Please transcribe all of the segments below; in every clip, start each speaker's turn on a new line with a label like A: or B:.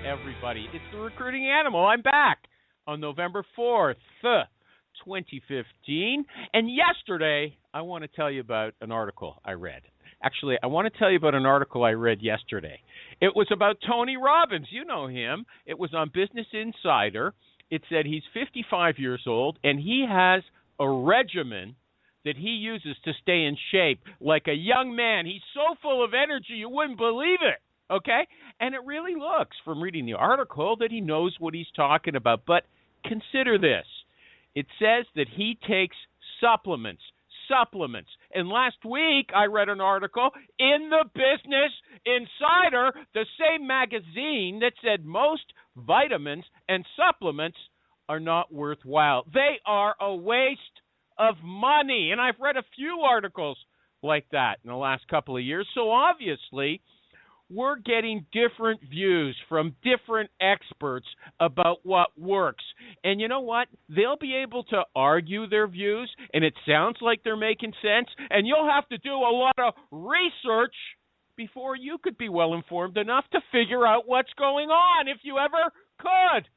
A: everybody. It's the Recruiting Animal. I'm back on November 4th, 2015. And yesterday, I want to tell you about an article I read. Actually, I want to tell you about an article I read yesterday. It was about Tony Robbins. You know him. It was on Business Insider. It said he's 55 years old, and he has a regimen that he uses to stay in shape like a young man. He's so full of energy, you wouldn't believe it. Okay? And it really looks, from reading the article, that he knows what he's talking about. But consider this. It says that he takes supplements. And last week, I read an article in the Business Insider, the same magazine, that said most vitamins and supplements are not worthwhile. They are a waste of money. And I've read a few articles like that in the last couple of years. So obviously, we're getting different views from different experts about what works. And you know what? They'll be able to argue their views, and it sounds like they're making sense. And you'll have to do a lot of research before you could be well informed enough to figure out what's going on, if you ever could.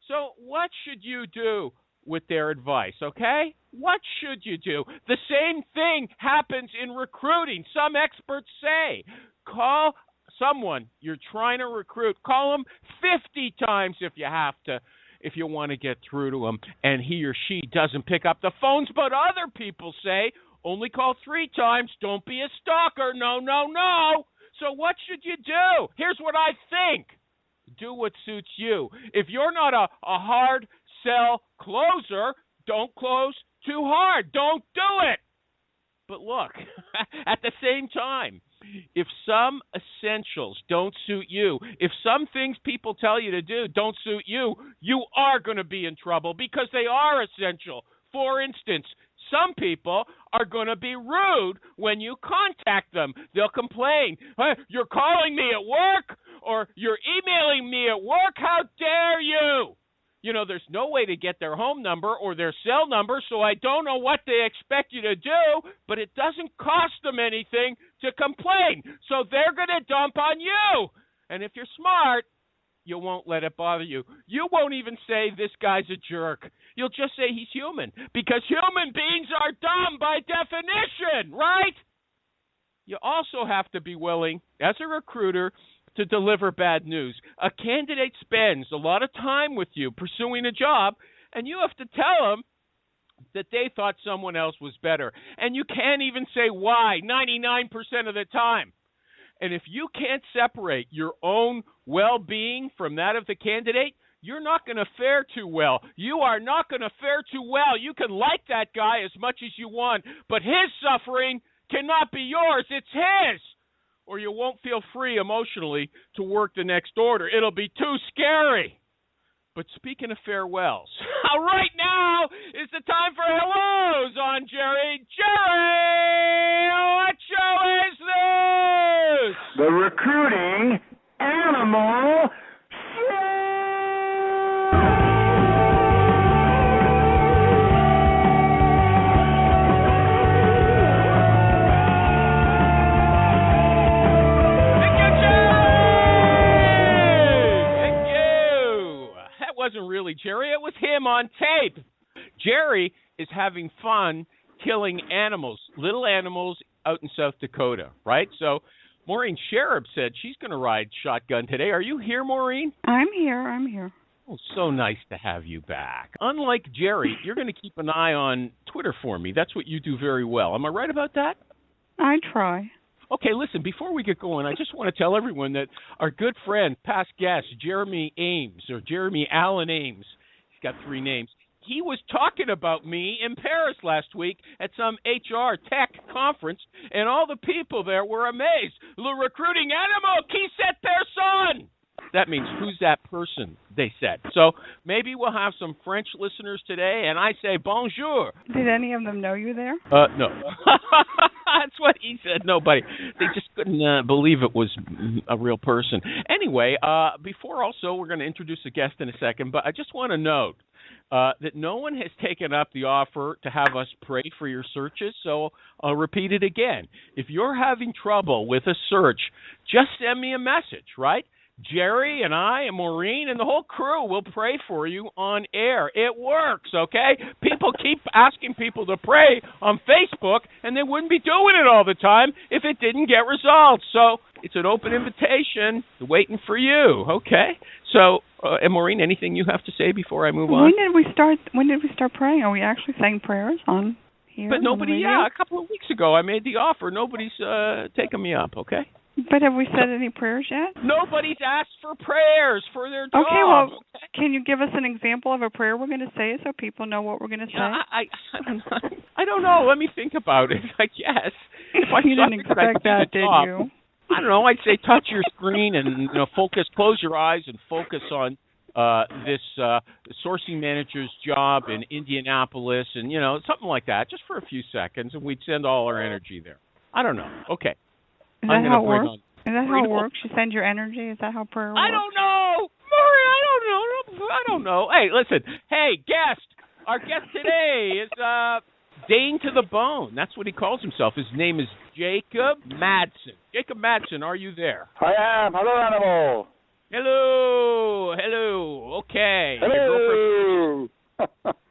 A: So what should you do with their advice, okay? What should you do? The same thing happens in recruiting. Some experts say, call someone you're trying to recruit. Call them 50 times if you have to, if you want to get through to them, and he or she doesn't pick up the phones. But other people say, only call 3 times. Don't be a stalker. No. So what should you do? Here's what I think. Do what suits you. If you're not a hard sell closer, don't close too hard. Don't do it. But look, at the same time, if some essentials don't suit you, if some things people tell you to do don't suit you, you are going to be in trouble because they are essential. For instance, some people are going to be rude when you contact them. They'll complain, hey, you're calling me at work, or you're emailing me at work. How dare you? You know, there's no way to get their home number or their cell number, so I don't know what they expect you to do, but it doesn't cost them anything to complain. So they're going to dump on you. And if you're smart, you won't let it bother you. You won't even say this guy's a jerk. You'll just say he's human, because human beings are dumb by definition, right? You also have to be willing, as a recruiter, to deliver bad news. A candidate spends a lot of time with you pursuing a job, and you have to tell them that they thought someone else was better. And you can't even say why 99% of the time. And if you can't separate your own well-being from that of the candidate, you're not going to fare too well. You are not going to fare too well. You can like that guy as much as you want, but his suffering cannot be yours. It's his. Or you won't feel free emotionally to work the next order. It'll be too scary. But speaking of farewells, right now is the time for hellos on Jerry. Jerry, what show is this?
B: The Recruiting Animal Show!
A: Wasn't really Jerry, it was him on tape. Jerry is having fun killing animals, little animals out in South Dakota, right? So Maureen Sherab said she's going to ride shotgun today. Are you here, Maureen?
C: I'm here.
A: Oh, so nice to have you back. Unlike Jerry, you're going to keep an eye on Twitter for me. That's what you do very well. Am I right about that?
C: I try.
A: Okay, listen, before we get going, I just want to tell everyone that our good friend, past guest, Jeremy Allen Ames, he's got 3 names, he was talking about me in Paris last week at some HR tech conference, and all the people there were amazed. Le recruiting animal, qui cette personne? That means, who's that person, they said. So maybe we'll have some French listeners today, and I say bonjour.
C: Did any of them know you there?
A: No. That's what he said. Nobody. They just couldn't believe it was a real person. Anyway, before also, we're going to introduce a guest in a second, but I just want to note that no one has taken up the offer to have us pray for your searches, so I'll repeat it again. If you're having trouble with a search, just send me a message, right? Jerry and I and Maureen and the whole crew will pray for you on air. It works, okay? People keep asking people to pray on Facebook, and they wouldn't be doing it all the time if it didn't get results. So it's an open invitation waiting for you, okay? So, and Maureen, anything you have to say before I move on?
C: When did we start praying? Are we actually saying prayers on here?
A: But nobody, a couple of weeks ago I made the offer. Nobody's taken me up, okay?
C: But have we said any prayers yet?
A: Nobody's asked for prayers for their job.
C: Okay, well, can you give us an example of a prayer we're going to say so people know what we're going to say?
A: I don't know. Let me think about it, I guess. If I
C: you didn't expect that, did you?
A: I don't know. I'd say touch your screen and focus, close your eyes and focus on this sourcing manager's job in Indianapolis and, something like that, just for a few seconds, and we'd send all our energy there. I don't know. Okay.
C: Is that how it works? Is that how it works? You send your energy? Is that how prayer works?
A: I don't know. Maury, I don't know. Hey, listen. Hey, guest. Our guest today is Dane to the Bone. That's what he calls himself. His name is Jacob Madsen. Jacob Madsen, are you there?
B: I am. Hello, animal.
A: Hello. Okay.
B: Hello.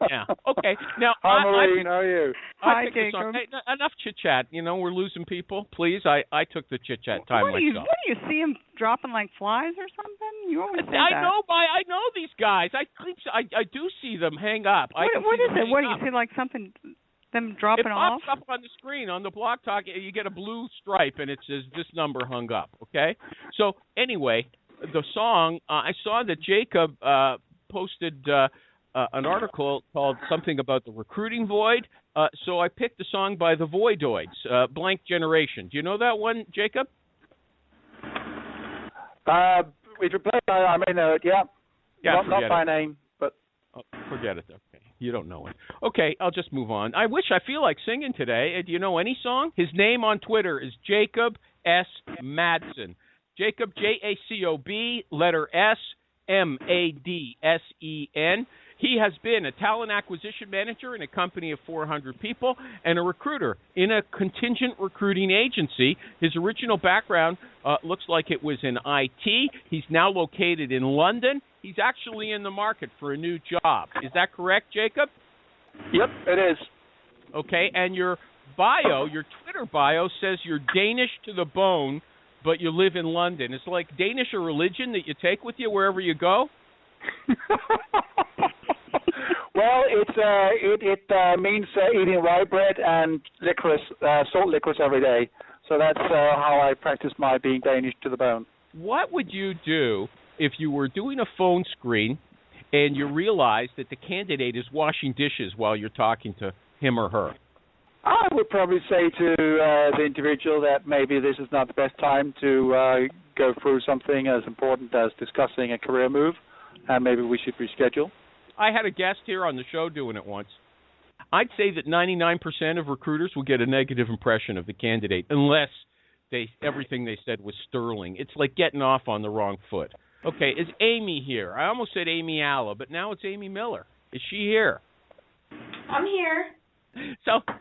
A: Yeah. Okay. Now,
B: hi, Maureen. How are you?
C: Hi, Jacob.
A: Hey, enough chit chat. We're losing people. Please, I took the chit chat time myself.
C: What do you see them dropping like flies or something? You always say that.
A: I know these guys. I do see them hang up.
C: What is it? What do you see? Like something them dropping off?
A: It pops up on the screen on the Blog Talk. You get a blue stripe and it says this number hung up. Okay. So anyway, the song I saw that Jacob posted. An article called something about the recruiting void. So I picked a song by the Voidoids, Blank Generation. Do you know that one, Jacob?
B: If you play, I may know it, yeah. Not by name, but...
A: Oh, forget it, okay. You don't know it. Okay, I'll just move on. I feel like singing today. Do you know any song? His name on Twitter is Jacob S. Madsen. Jacob, Jacob, letter S, Madsen. He has been a talent acquisition manager in a company of 400 people and a recruiter in a contingent recruiting agency. His original background looks like it was in IT. He's now located in London. He's actually in the market for a new job. Is that correct, Jacob?
B: Yep, it is.
A: Okay, and your Twitter bio says you're Danish to the bone, but you live in London. Is like Danish a religion that you take with you wherever you go?
B: Well, it means eating rye bread and licorice, salt licorice every day. So that's how I practice my being Danish to the bone.
A: What would you do if you were doing a phone screen and you realized that the candidate is washing dishes while you're talking to him or her?
B: I would probably say to the individual that maybe this is not the best time to go through something as important as discussing a career move, and maybe we should reschedule.
A: I had a guest here on the show doing it once. I'd say that 99% of recruiters will get a negative impression of the candidate unless everything they said was sterling. It's like getting off on the wrong foot. Okay, is Amy here? I almost said Amy Alla, but now it's Amy Miller. Is she here?
D: I'm here.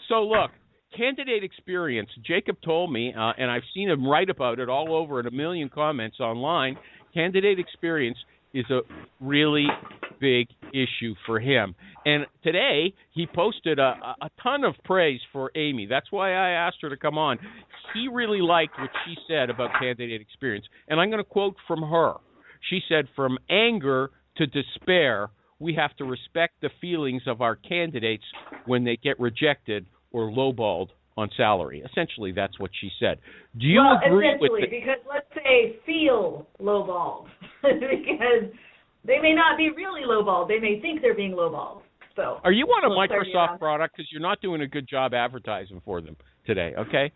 A: So look, candidate experience. Jacob told me, and I've seen him write about it all over in a million comments online. Candidate experience is a really big issue for him. And today he posted a ton of praise for Amy. That's why I asked her to come on. He really liked what she said about candidate experience. And I'm going to quote from her. She said, "From anger to despair, we have to respect the feelings of our candidates when they get rejected or lowballed on salary." Essentially, that's what she said. Do you agree with it?
D: Because let's say feel lowballed. Because they may not be really lowballed. They may think they're being lowballed. So,
A: are you on a Microsoft product? Because you're not doing a good job advertising for them today, okay?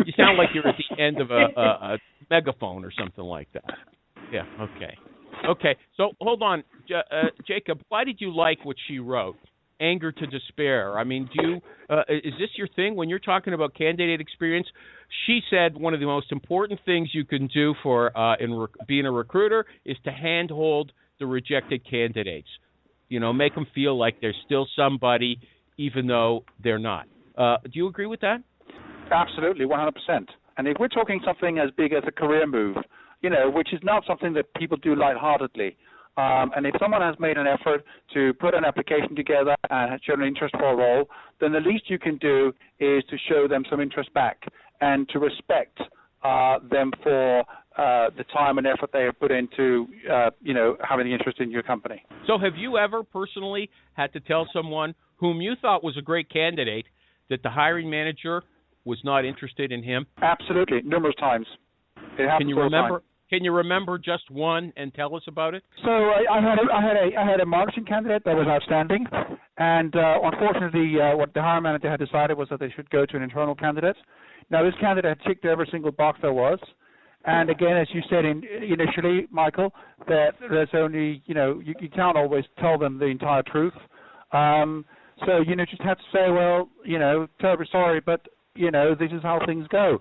A: You sound like you're at the end of a megaphone or something like that. Yeah, okay. Okay, so hold on. Jacob, why did you like what she wrote? Anger to despair. I mean, is this your thing when you're talking about candidate experience? She said one of the most important things you can do for being a recruiter is to handhold the rejected candidates. Make them feel like they're still somebody, even though they're not. Do you agree with that?
B: Absolutely, 100%. And if we're talking something as big as a career move, which is not something that people do lightheartedly. And if someone has made an effort to put an application together and has shown an interest for a role, then the least you can do is to show them some interest back and to respect them for the time and effort they have put into, having the interest in your company.
A: So have you ever personally had to tell someone whom you thought was a great candidate that the hiring manager was not interested in him?
B: Absolutely, numerous times. It happens.
A: Can you remember? Can you remember just one and tell us about it?
B: So I had a marketing candidate that was outstanding, and unfortunately, what the hiring manager had decided was that they should go to an internal candidate. Now, this candidate had ticked every single box there was, and again, as you said initially, Michael, that there's only you can't always tell them the entire truth. So just have to say, well, terribly sorry, but this is how things go.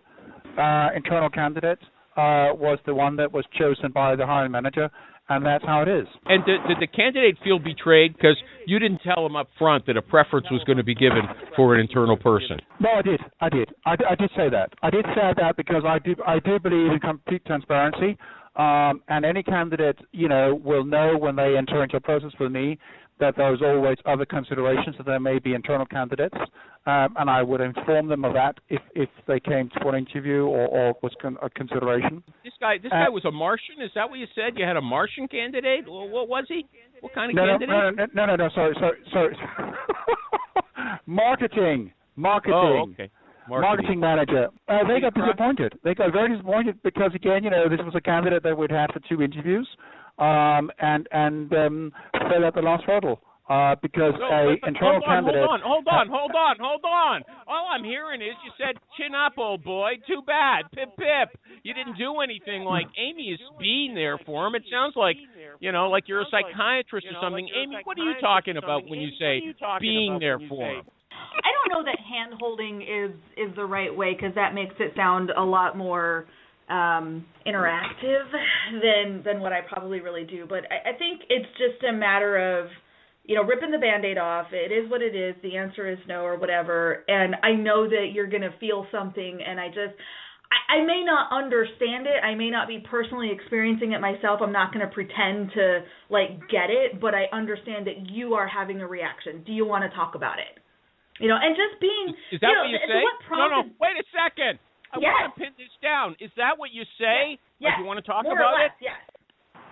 B: Internal candidate was the one that was chosen by the hiring manager, and that's how it is.
A: And did the candidate feel betrayed because you didn't tell him up front that a preference was going to be given for an internal person?
B: No, I did say that. I did say that because I do believe in complete transparency, and any candidate, will know when they enter into a process with me that there's always other considerations, that there may be internal candidates, and I would inform them of that if they came for an interview or was a consideration.
A: This guy was a Martian? Is that what you said? You had a Martian candidate? Well, what was he? What kind of candidate?
B: No, sorry. Marketing.
A: Oh, okay.
B: Marketing manager. They got disappointed. They got very disappointed because, again, this was a candidate that we'd had for 2 interviews, and fell at the last hurdle because internal candidate.
A: Hold on. All I'm hearing is you said, "Chin up, old boy. Too bad. Pip pip." You didn't do anything like Amy is being there for him. It sounds like like you're a psychiatrist or something. Amy, what are you talking about when you say being there for him?
D: I don't know that hand-holding is the right way, because that makes it sound a lot more interactive than what I probably really do. But I think it's just a matter of, ripping the Band-Aid off. It is what it is. The answer is no or whatever. And I know that you're going to feel something, and I may not understand it. I may not be personally experiencing it myself. I'm not going to pretend to, get it, but I understand that you are having a reaction. Do you want to talk about it? And just being...
A: Is that what you say? No, wait a second. I
D: Yes.
A: want to pin this down. Is that what you say?
D: Yes.
A: Like you want to talk
D: more
A: about
D: or less,
A: it?
D: Yes.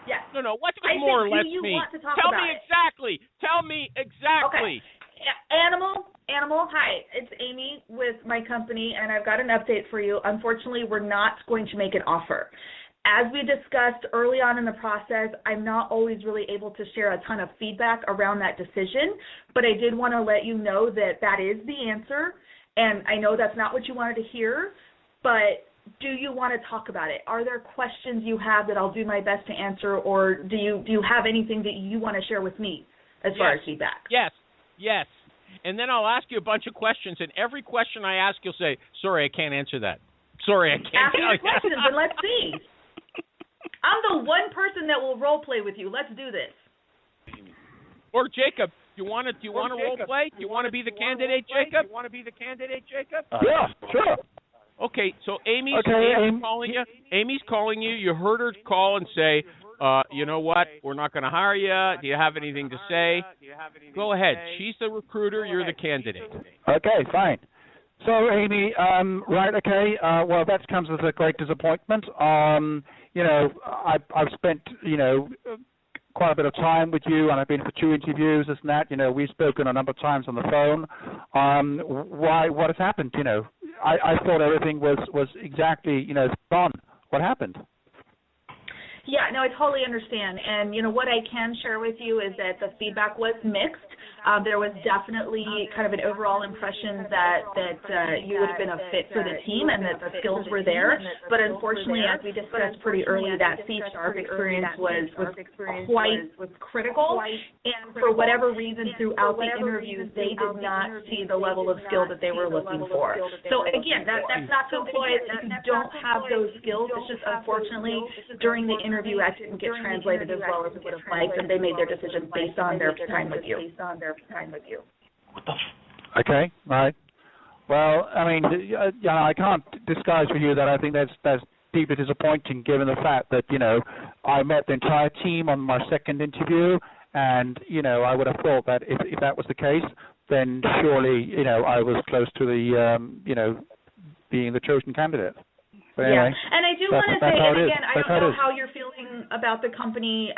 D: Yes.
A: No. What does
D: I
A: more or
D: think,
A: less
D: do you
A: mean?
D: want to talk
A: Tell
D: about
A: me
D: it?
A: exactly. Tell me exactly.
D: Okay. Animal. Hi, it's Amy with my company, and I've got an update for you. Unfortunately, we're not going to make an offer. As we discussed early on in the process, I'm not always really able to share a ton of feedback around that decision, but I did want to let you know that is the answer, and I know that's not what you wanted to hear, but do you want to talk about it? Are there questions you have that I'll do my best to answer, or do you have anything that you want to share with me as far as feedback?
A: Yes. And then I'll ask you a bunch of questions, and every question I ask, you'll say, "Sorry, I can't answer that. Sorry, I can't."
D: Ask me the questions, and let's see. I'm the one person that will role play with you. Let's do this.
A: Or Jacob, do you want to role play? Do you want to be the candidate, Jacob?
B: Yeah, sure.
A: Okay, so Amy's calling you. Amy's calling you. You heard her call and say, you know what? We're not going to hire you. Do you have anything to say? Go ahead. She's the recruiter. You're the candidate.
B: Okay, fine. So, Amy, right, okay, well, that comes with a great disappointment. I've spent, quite a bit of time with you, and I've been for 2 interviews, this and that. We've spoken a number of times on the phone. What has happened, I thought everything was exactly, done. What happened?
D: Yeah, no, I totally understand. And, what I can share with you is that the feedback was mixed. There was definitely kind of an overall impression that you would have been a fit for the team and that the skills were there. But unfortunately, as we discussed pretty early, that C# experience was quite critical. And for whatever reason, throughout the interviews, they did not see the level of skill that they were looking for. So again, that's not to imply that you don't have those skills. It's just unfortunately during the interview that didn't get translated as well as we would have liked, and they made their decision based on their time with you.
B: Okay, right. Well, I mean, I can't disguise for you that I think that's deeply disappointing given the fact that, I met the entire team on my second interview, and, I would have thought that if that was the case, then surely, I was close to the, being the chosen candidate. But anyway,
D: and I do want to say, and again, I don't know how you're feeling about the company,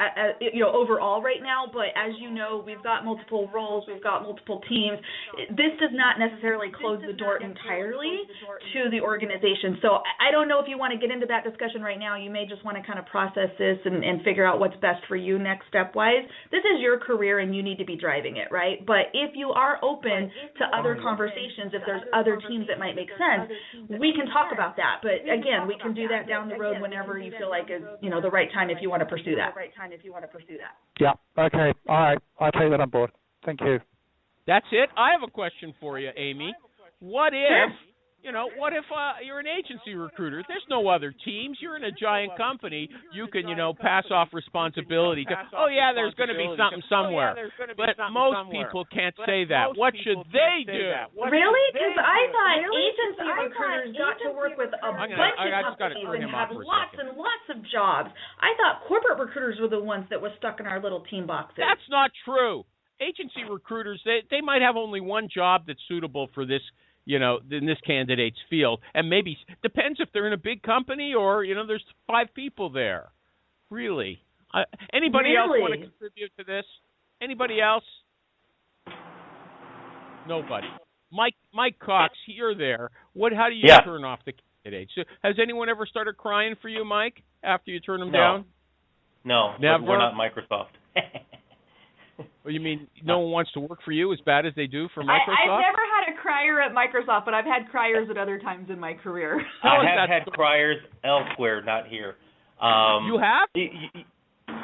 D: overall right now. But as you know, we've got multiple roles, we've got multiple teams. This does not necessarily close the door entirely to the organization. So I don't know if you want to get into that discussion right now. You may just want to kind of process this and figure out what's best for you next step-wise. This is your career, and you need to be driving it, right? But if you are open to other conversations, if there's other teams that might make sense, we can talk about that. But again, we can do that down the road whenever you feel like is the right time if you want to pursue that.
B: Yeah. Okay. All right. I'll take that on board. Thank you.
A: That's it. I have a question for you, Amy. What if you're an agency recruiter? There's no other teams. You're in a giant company. You can, pass off responsibility. Oh, yeah, there's going to be something somewhere. But most people can't say that. What should they do?
D: Really? Because I thought agency recruiters got to work with a bunch of companies and have lots and lots of jobs. I thought corporate recruiters were the ones that were stuck in our little team boxes.
A: That's not true. Agency recruiters, they might have only one job that's suitable for this, in this candidate's field. And maybe, depends if they're in a big company or, there's 5 people there. Really? Anybody else want to contribute to this? Anybody else? Nobody. Mike Cox, you're there. How do you turn off the candidates? Has anyone ever started crying for you, Mike, after you turn them down?
E: No,
A: never.
E: We're not Microsoft.
A: Well, you mean no one wants to work for you as bad as they do for Microsoft?
F: I've never had a crier at Microsoft, but I've had criers at other times in my career.
E: I have had criers elsewhere, not here.
A: You have?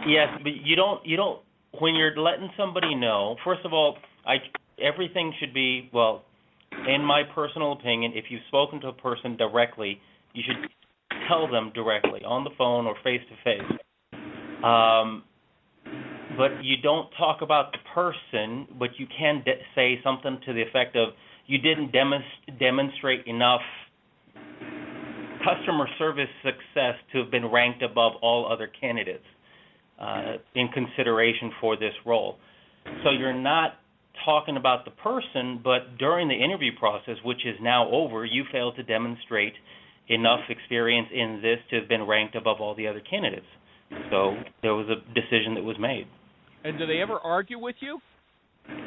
E: Yes, but you don't. When you're letting somebody know, first of all, everything should be, well, in my personal opinion, if you've spoken to a person directly, you should tell them directly on the phone or face to face. But you don't talk about the person, but you can say something to the effect of, you didn't demonstrate enough customer service success to have been ranked above all other candidates in consideration for this role. So you're not talking about the person, but during the interview process, which is now over, you failed to demonstrate enough experience in this to have been ranked above all the other candidates. So there was a decision that was made.
A: And do they ever argue with you?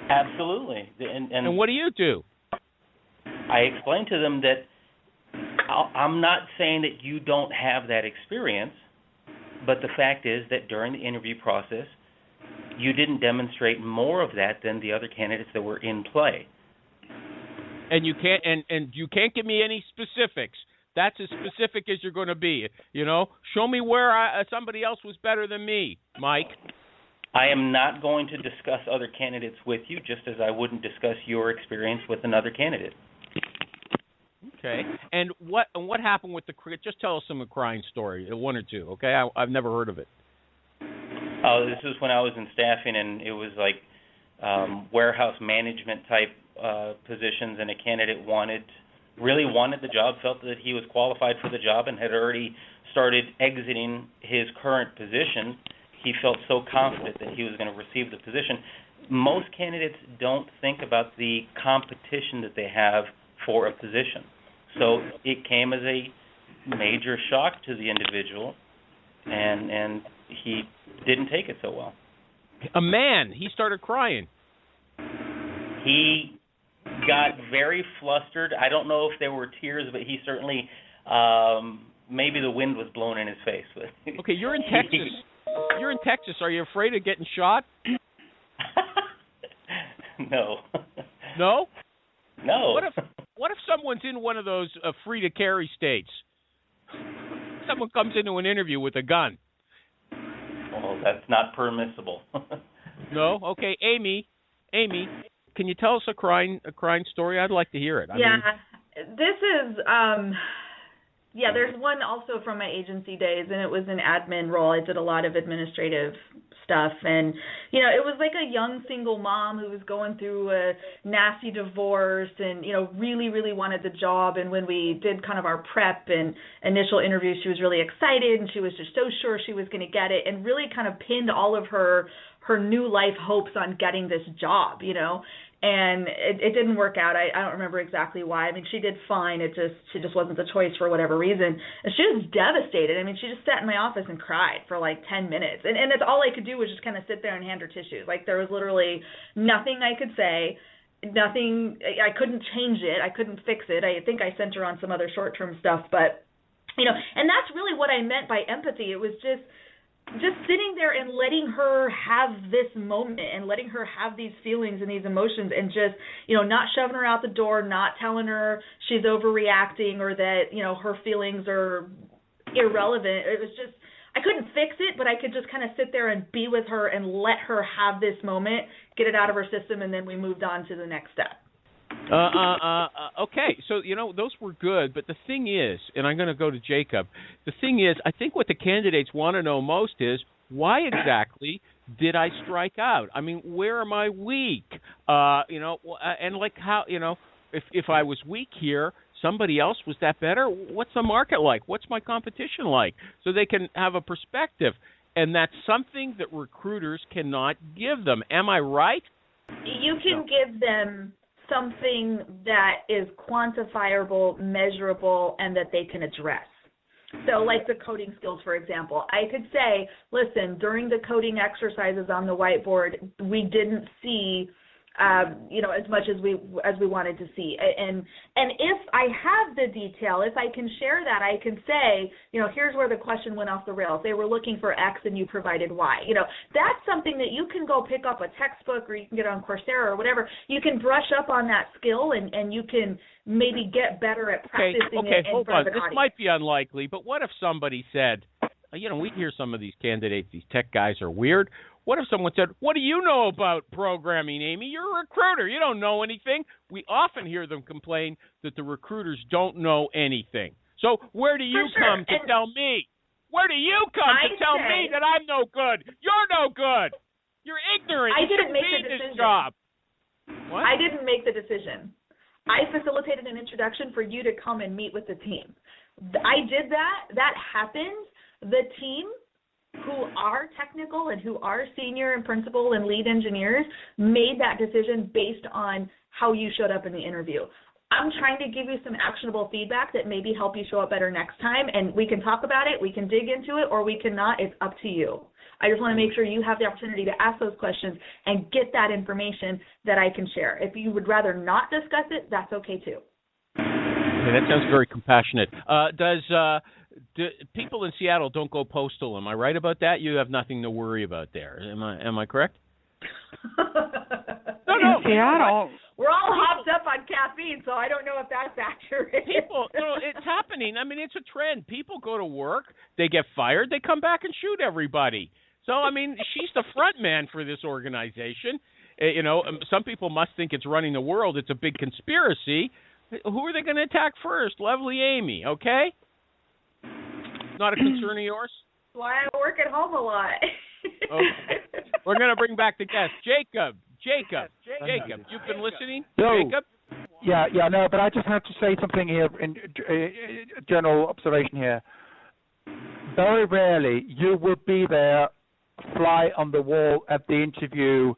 E: Absolutely.
A: And what do you do?
E: I explain to them that I'm not saying that you don't have that experience, but the fact is that during the interview process, you didn't demonstrate more of that than the other candidates that were in play.
A: And you can't and you can't give me any specifics. That's as specific as you're going to be. Show me where somebody else was better than me, Mike.
E: I am not going to discuss other candidates with you, just as I wouldn't discuss your experience with another candidate.
A: Okay. And what happened with just tell us some crying story, one or two, okay? I've never heard of it.
E: Oh, this was when I was in staffing, and it was like warehouse management type positions, and a candidate really wanted the job, felt that he was qualified for the job, and had already started exiting his current position. He felt so confident that he was going to receive the position. Most candidates don't think about the competition that they have for a position. So it came as a major shock to the individual, and he didn't take it so well.
A: He started crying.
E: He got very flustered. I don't know if there were tears, but he certainly, maybe the wind was blowing in his face.
A: Okay, you're in Texas. You're in Texas. Are you afraid of getting shot?
E: No.
A: No?
E: No.
A: What if someone's in one of those free to carry states? Someone comes into an interview with a gun.
E: Well, that's not permissible.
A: No? Okay, Amy, can you tell us a crying story? I'd like to hear it.
D: This is there's one also from my agency days, and it was an admin role. I did a lot of administrative stuff. And, you know, it was like a young single mom who was going through a nasty divorce and, you know, really, really wanted the job. And when we did kind of our prep and initial interview, she was really excited and she was just so sure she was going to get it and really kind of pinned all of her new life hopes on getting this job, you know. And it didn't work out. I don't remember exactly why. I mean, she did fine. She just wasn't the choice for whatever reason. And she was devastated. I mean, she just sat in my office and cried for like 10 minutes. And that's all I could do was just kind of sit there and hand her tissues. Like there was literally nothing I could say, nothing. I couldn't change it. I couldn't fix it. I think I sent her on some other short-term stuff. But, you know, and that's really what I meant by empathy. It was just sitting there and letting her have this moment and letting her have these feelings and these emotions and just, you know, not shoving her out the door, not telling her she's overreacting or that, you know, her feelings are irrelevant. It was just, I couldn't fix it, but I could just kind of sit there and be with her and let her have this moment, get it out of her system, and then we moved on to the next step.
A: Okay, so, you know, those were good, but the thing is, and I'm going to go to Jacob, the thing is, I think what the candidates want to know most is, why exactly did I strike out? I mean, where am I weak? You know, and like how, you know, if I was weak here, somebody else was that better? What's the market like? What's my competition like? So they can have a perspective, and that's something that recruiters cannot give them. Am I right?
D: You can give them something that is quantifiable, measurable, and that they can address. So like the coding skills, for example, I could say, listen, during the coding exercises on the whiteboard, we didn't see you know, as much as we wanted to see. And if I have the detail, if I can share that, I can say, you know, here's where the question went off the rails. They were looking for X and you provided Y. You know, that's something that you can go pick up a textbook or you can get on Coursera or whatever. You can brush up on that skill and you can maybe get better at practicing it in front of an audience.
A: This might be unlikely, but what if somebody said, you know, we hear some of these candidates, these tech guys are weird. What if someone said, what do you know about programming, Amy? You're a recruiter. You don't know anything. We often hear them complain that the recruiters don't know anything. So where do you come to tell me? Where do you come to tell me that I'm no good? You're no good. You're ignorant.
D: I didn't make the
A: decision.
D: This
A: job. What?
D: I didn't make the decision. I facilitated an introduction for you to come and meet with the team. I did that. That happened. The team, who are technical and who are senior and principal and lead engineers, made that decision based on how you showed up in the interview. I'm trying to give you some actionable feedback that maybe help you show up better next time, and we can talk about it, we can dig into it, or we cannot. It's up to you. I just want to make sure you have the opportunity to ask those questions and get that information that I can share. If you would rather not discuss it, that's okay too.
A: Okay, that sounds very compassionate. Do people in Seattle don't go postal? Am I right about that? You have nothing to worry about there. Am I correct?
C: No. In Seattle,
D: we're all hopped up on caffeine, so I don't know if that's accurate.
A: People, you know, it's happening. I mean, it's a trend. People go to work, they get fired, they come back and shoot everybody. So, I mean, she's the front man for this organization. You know, some people must think it's running the world. It's a big conspiracy. Who are they going to attack first? Lovely Amy, okay? Not a concern of yours?
D: That's why I work at home a lot.
A: Okay. We're going to bring back the guest. Jacob, you've been listening?
B: No.
A: Jacob?
B: Yeah, no, but I just have to say something here in general observation here. Very rarely you will be there, fly on the wall at the interview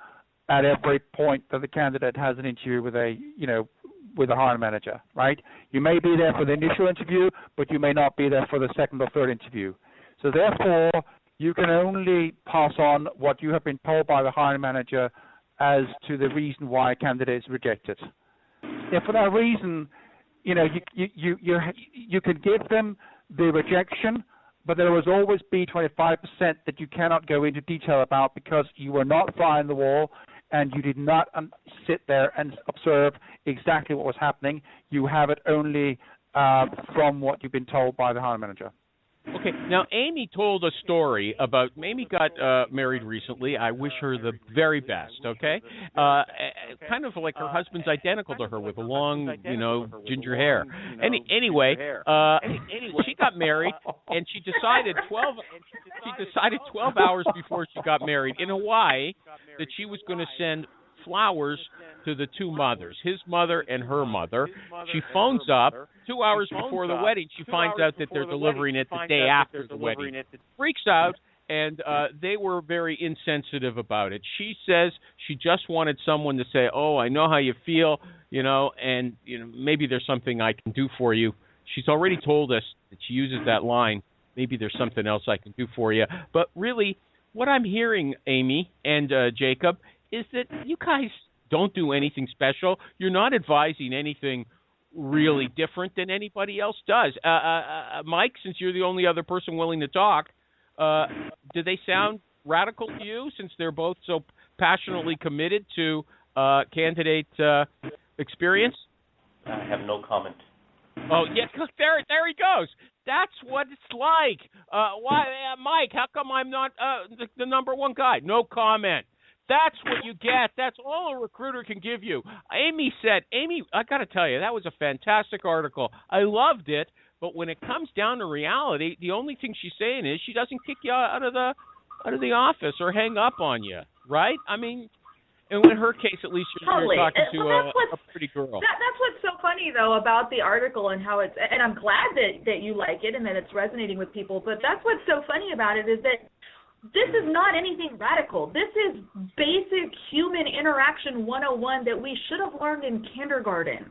B: at every point that the candidate has an interview with a hiring manager, right? You may be there for the initial interview, but you may not be there for the second or third interview. So therefore, you can only pass on what you have been told by the hiring manager as to the reason why a candidate is rejected. If for that reason, you can give them the rejection, but there will always be 25% that you cannot go into detail about because you were not fly on the wall and you did not sit there and observe exactly what was happening. You have it only from what you've been told by the hiring manager.
A: Okay. Now, Amy told a story about, Amy got married recently. I wish her the very best, okay? Kind of like her husband's identical to her with long, ginger hair. Anyway, she got married, and she decided 12 hours before she got married in Hawaii that she was going to send flowers to the two mothers, his mother and her mother. She phones up 2 hours before the wedding. She finds out that they're delivering it the day after the wedding. Freaks out, and they were very insensitive about it. She says she just wanted someone to say, "Oh, I know how you feel, and maybe there's something I can do for you." She's already told us that she uses that line, "Maybe there's something else I can do for you." But really, what I'm hearing, Amy and Jacob, is that you guys don't do anything special. You're not advising anything really different than anybody else does. Mike, since you're the only other person willing to talk, do they sound radical to you, since they're both so passionately committed to candidate experience?
E: I have no comment.
A: Oh, yeah, there he goes. That's what it's like. Why, Mike, how come I'm not the number one guy? No comment. That's what you get. That's all a recruiter can give you. Amy, I got to tell you, that was a fantastic article. I loved it, but when it comes down to reality, the only thing she's saying is she doesn't kick you out of the office or hang up on you, right? I mean, and in her case, at least you're talking to a pretty girl.
D: That's what's so funny, though, about the article and how it's – and I'm glad that you like it and that it's resonating with people, but that's what's so funny about it is that this is not anything radical. This is basic human interaction 101 that we should have learned in kindergarten.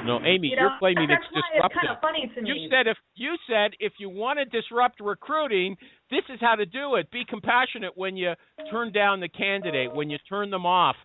A: No, Amy, you're claiming it's disruptive.
D: It's kind of funny to me.
A: You said if you want to disrupt recruiting, this is how to do it. Be compassionate when you turn down the candidate, when you turn them off.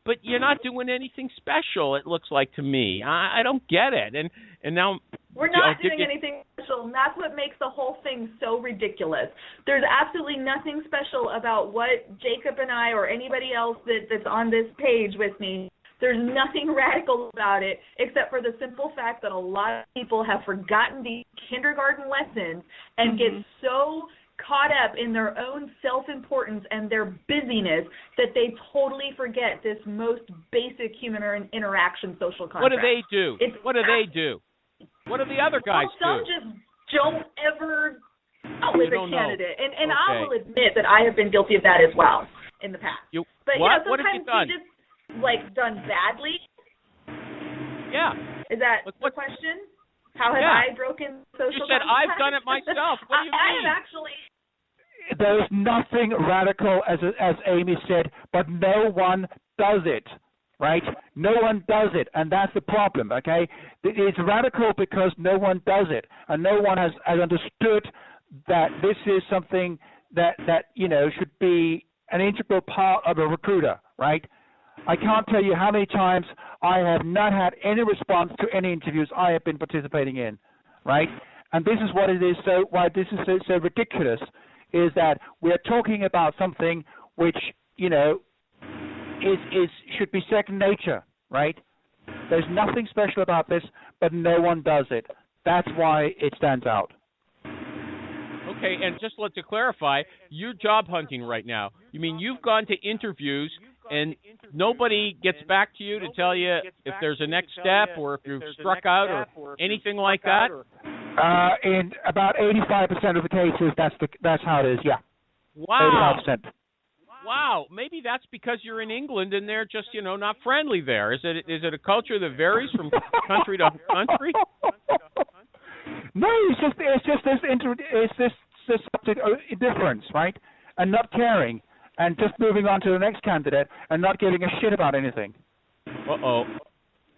A: But you're not doing anything special, it looks like to me. I don't get it. And now
D: we're not doing anything special, and that's what makes the whole thing so ridiculous. There's absolutely nothing special about what Jacob and I or anybody else that's on this page with me. There's nothing radical about it except for the simple fact that a lot of people have forgotten these kindergarten lessons and get so caught up in their own self-importance and their busyness that they totally forget this most basic human interaction social contract.
A: What do they do? What do they do? What do the other guys do?
D: Some just don't ever out with a candidate. And okay. I will admit that I have been guilty of that as well in the past.
A: What have you done?
D: You just, done badly?
A: Yeah.
D: Is that the question? How have I broken social contract?
A: You said I've done it myself. What do you mean?
D: I have actually.
B: There's nothing radical, as Amy said, but no one does it, right? No one does it, and that's the problem, okay? It's radical because no one does it, and no one has understood that this is something that should be an integral part of a recruiter, right? I can't tell you how many times I have not had any response to any interviews I have been participating in, right? And this is what it is. So why this is so ridiculous is that we're talking about something which should be second nature, right? There's nothing special about this, but no one does it. That's why it stands out.
A: Okay, and just to clarify, you're job hunting right now. You mean you've gone to interviews and nobody gets back to you to tell you if there's a next step or if you've struck out or anything like that?
B: In about 85% of the cases, that's how it is, yeah.
A: Wow.
B: 85%.
A: Wow. Maybe that's because you're in England and they're just, not friendly there. Is it a culture that varies from country to country?
B: No, it's just this difference, right? And not caring. And just moving on to the next candidate and not giving a shit about anything.
A: Uh-oh.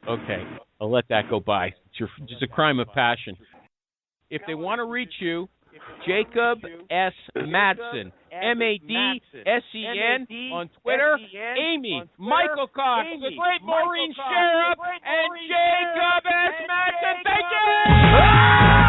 A: Okay. I'll let that go by. It's a crime of passion. If they want to reach you, Jacob S. Madsen, Madsen on Twitter. Amy, Michael Cox, the great Maureen Sheriff, and Jacob S. Madsen. Thank you!